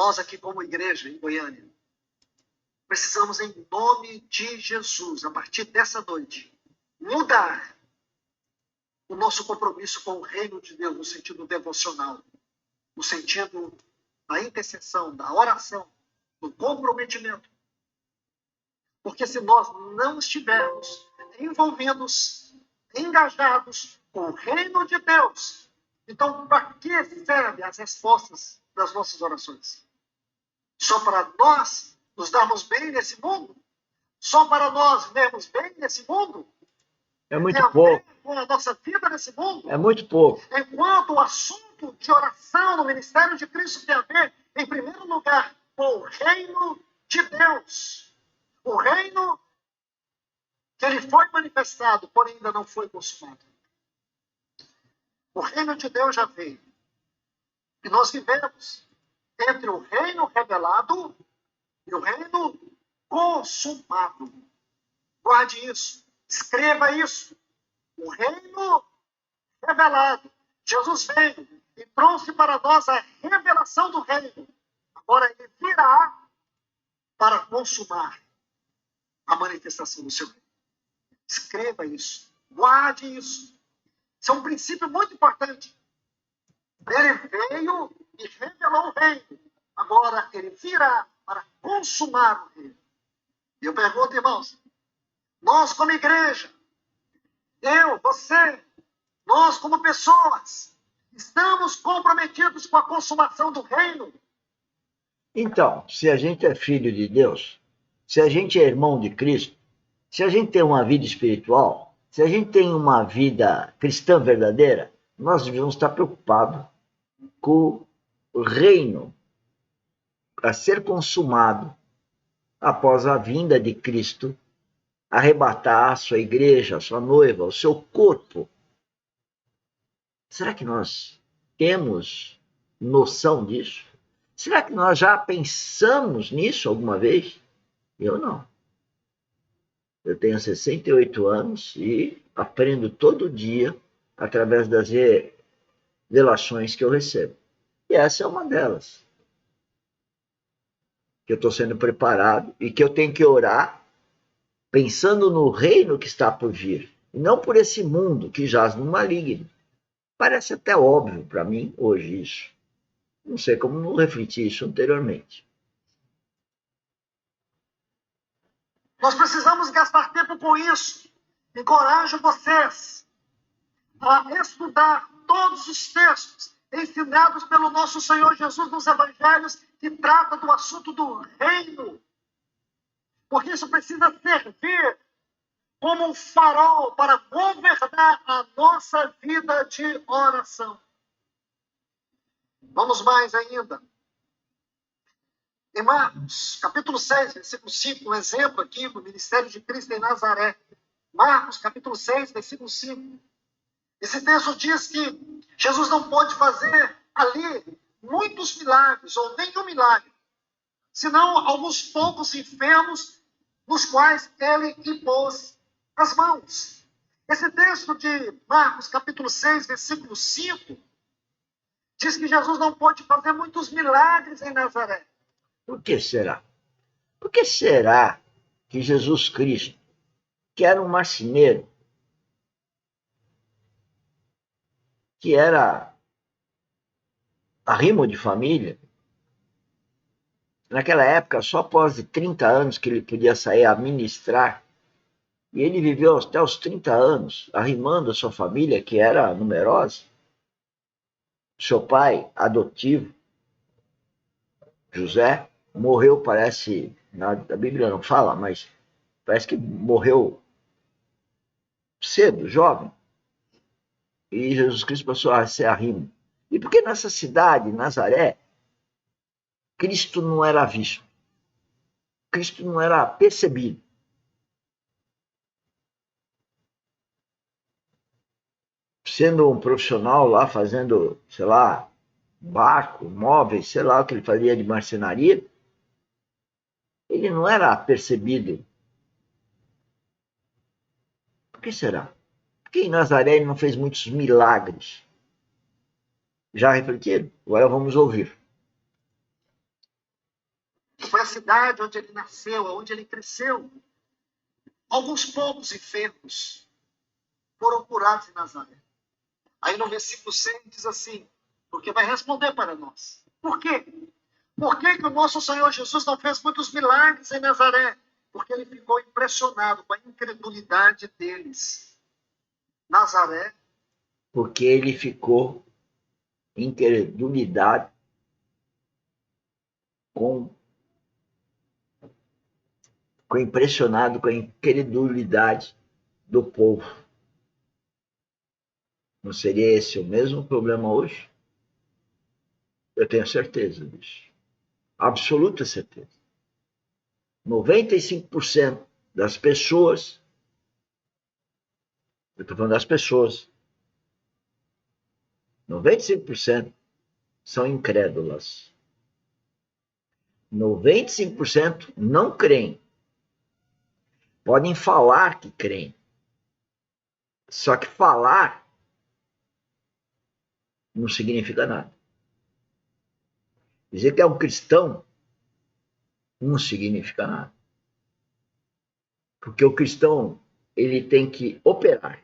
nós aqui como igreja em Goiânia, precisamos, em nome de Jesus, a partir dessa noite, mudar o nosso compromisso com o reino de Deus no sentido devocional, no sentido da intercessão, da oração, do comprometimento. Porque se nós não estivermos envolvidos, engajados com o reino de Deus, então para que servem as respostas das nossas orações? Só para nós nos darmos bem nesse mundo? Só para nós vivermos bem nesse mundo? É muito pouco. Com a nossa vida nesse mundo? É muito pouco. Enquanto o assunto de oração no ministério de Cristo tem a ver, em primeiro lugar, com o reino de Deus. O reino que ele foi manifestado, porém ainda não foi consumado. O reino de Deus já veio. E nós vivemos entre o reino revelado e o reino consumado. Guarde isso. Escreva isso. O reino revelado. Jesus veio e trouxe para nós a revelação do reino. Agora ele virá para consumar a manifestação do seu reino. Escreva isso. Guarde isso. Isso é um princípio muito importante. Ele veio e revelou o reino. Agora ele virá para consumar o reino. E eu pergunto, irmãos, nós como igreja, eu, você, nós como pessoas, estamos comprometidos com a consumação do reino? Então, se a gente é filho de Deus, se a gente é irmão de Cristo, se a gente tem uma vida espiritual, se a gente tem uma vida cristã verdadeira, nós devemos estar preocupados com o reino a ser consumado após a vinda de Cristo arrebatar a sua igreja, a sua noiva, o seu corpo. Será que nós temos noção disso? Será que nós já pensamos nisso alguma vez? Eu não. Eu tenho 68 anos e aprendo todo dia através das revelações que eu recebo. E essa é uma delas. Que eu estou sendo preparado e que eu tenho que orar pensando no reino que está por vir. E não por esse mundo que jaz no maligno. Parece até óbvio para mim hoje isso. Não sei como não refleti isso anteriormente. Nós precisamos gastar tempo com isso. Encorajo vocês a estudar todos os textos ensinados pelo nosso Senhor Jesus nos evangelhos que trata do assunto do reino. Porque isso precisa servir como um farol para governar a nossa vida de oração. Vamos mais ainda. Em Marcos, capítulo 6, versículo 5, um exemplo aqui do ministério de Cristo em Nazaré. Marcos, capítulo 6, versículo 5. Esse texto diz que Jesus não pôde fazer ali muitos milagres, ou nenhum milagre, senão alguns poucos enfermos nos quais ele impôs as mãos. Esse texto de Marcos, capítulo 6, versículo 5, diz que Jesus não pôde fazer muitos milagres em Nazaré. Por que será? Por que será que Jesus Cristo, que era um marceneiro, que era arrimo de família, naquela época, só após de 30 anos que ele podia sair a ministrar, e ele viveu até os 30 anos, arrimando a sua família, que era numerosa, seu pai adotivo, José, morreu, parece, a Bíblia não fala, mas parece que morreu cedo, jovem. E Jesus Cristo passou a ser arrimo. E por que nessa cidade, Nazaré, Cristo não era visto? Cristo não era percebido? Sendo um profissional lá, fazendo, sei lá, barco, móveis, sei lá o que ele fazia de marcenaria, ele não era percebido. Por que será? Por que em Nazaré ele não fez muitos milagres? Já refletiram? Agora vamos ouvir. foi a cidade onde ele nasceu, onde ele cresceu. Alguns poucos enfermos foram curados em Nazaré. Aí no versículo 6 diz assim, porque vai responder para nós. Por quê? Por que que o nosso Senhor Jesus não fez muitos milagres em Nazaré? Porque ele ficou impressionado com a incredulidade deles. Nazaré. Porque ele ficou incredulidade ficou impressionado com a incredulidade do povo. Não seria esse o mesmo problema hoje? Eu tenho certeza disso. Absoluta certeza. 95% das pessoas, eu estou falando das pessoas, 95% são incrédulas. 95% não creem. Podem falar que creem. Só que falar não significa nada. Dizer que é um cristão não significa nada. Porque o cristão, ele tem que operar,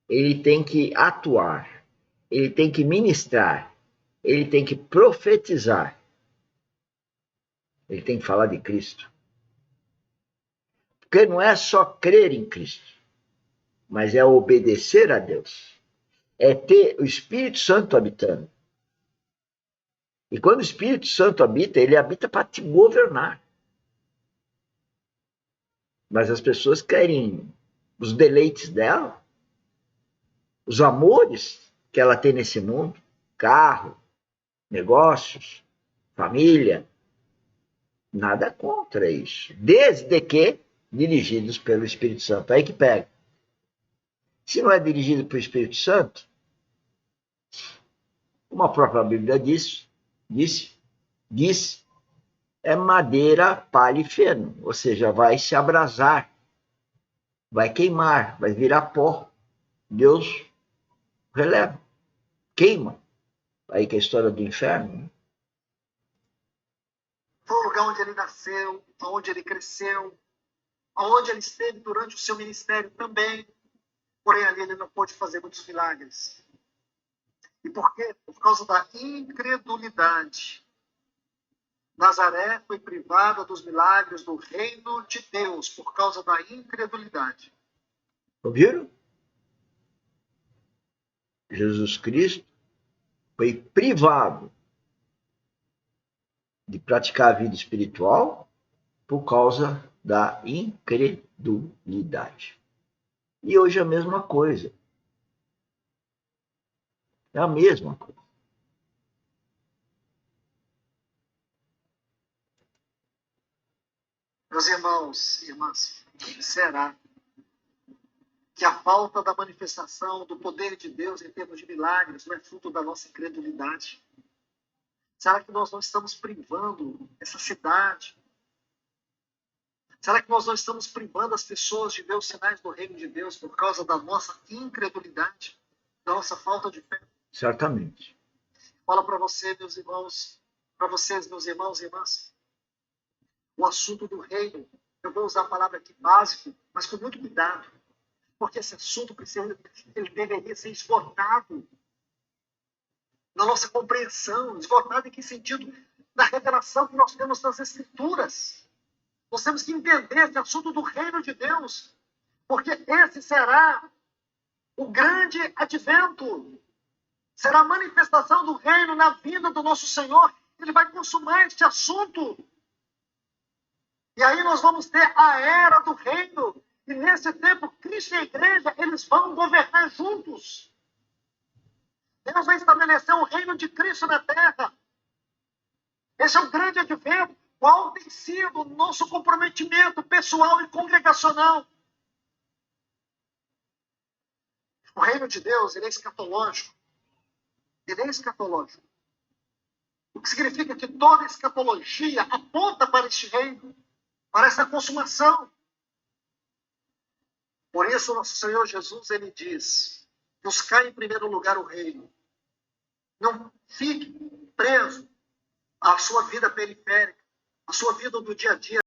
ele tem que atuar, ele tem que ministrar, ele tem que profetizar, ele tem que falar de Cristo. Porque não é só crer em Cristo, mas é obedecer a Deus. É ter o Espírito Santo habitando. E quando o Espírito Santo habita, ele habita para te governar. Mas as pessoas querem os deleites dela, os amores que ela tem nesse mundo, carro, negócios, família, nada contra isso, desde que dirigidos pelo Espírito Santo. Aí que pega. Se não é dirigido pelo Espírito Santo, como a própria Bíblia diz, é madeira, palha e feno, ou seja, vai se abrasar, vai queimar, vai virar pó. Deus releva, queima. Aí que é a história do inferno. Né? Foi o lugar onde ele nasceu, onde ele cresceu, onde ele esteve durante o seu ministério também. Porém, ali ele não pôde fazer muitos milagres. E por quê? Por causa da incredulidade. Nazaré foi privada dos milagres do reino de Deus por causa da incredulidade. Ouviram? Jesus Cristo foi privado de praticar a vida espiritual por causa da incredulidade. E hoje é a mesma coisa. É a mesma coisa. Meus irmãos e irmãs, será que a falta da manifestação do poder de Deus em termos de milagres não é fruto da nossa incredulidade? Será que nós não estamos privando essa cidade? Será que nós não estamos privando as pessoas de ver os sinais do reino de Deus por causa da nossa incredulidade, da nossa falta de fé? Certamente. Fala para você, meus irmãos, para vocês, meus irmãos e irmãs, o assunto do reino, eu vou usar a palavra aqui básico, mas com muito cuidado, porque esse assunto ele deveria ser esgotado na nossa compreensão. Esgotado em que sentido? Na revelação que nós temos nas Escrituras. Nós temos que entender esse assunto do reino de Deus, porque esse será o grande advento. Será a manifestação do reino na vida do nosso Senhor. Ele vai consumar este assunto. E aí nós vamos ter a era do reino. E nesse tempo, Cristo e a igreja, eles vão governar juntos. Deus vai estabelecer o reino de Cristo na terra. Esse é o grande advento. Qual tem sido o nosso comprometimento pessoal e congregacional? O reino de Deus, ele é escatológico. Ele é escatológico. O que significa que toda escatologia aponta para este reino, para essa consumação. Por isso, nosso Senhor Jesus, ele diz, buscar em primeiro lugar o reino. Não fique preso à sua vida periférica. a sua vida do dia a dia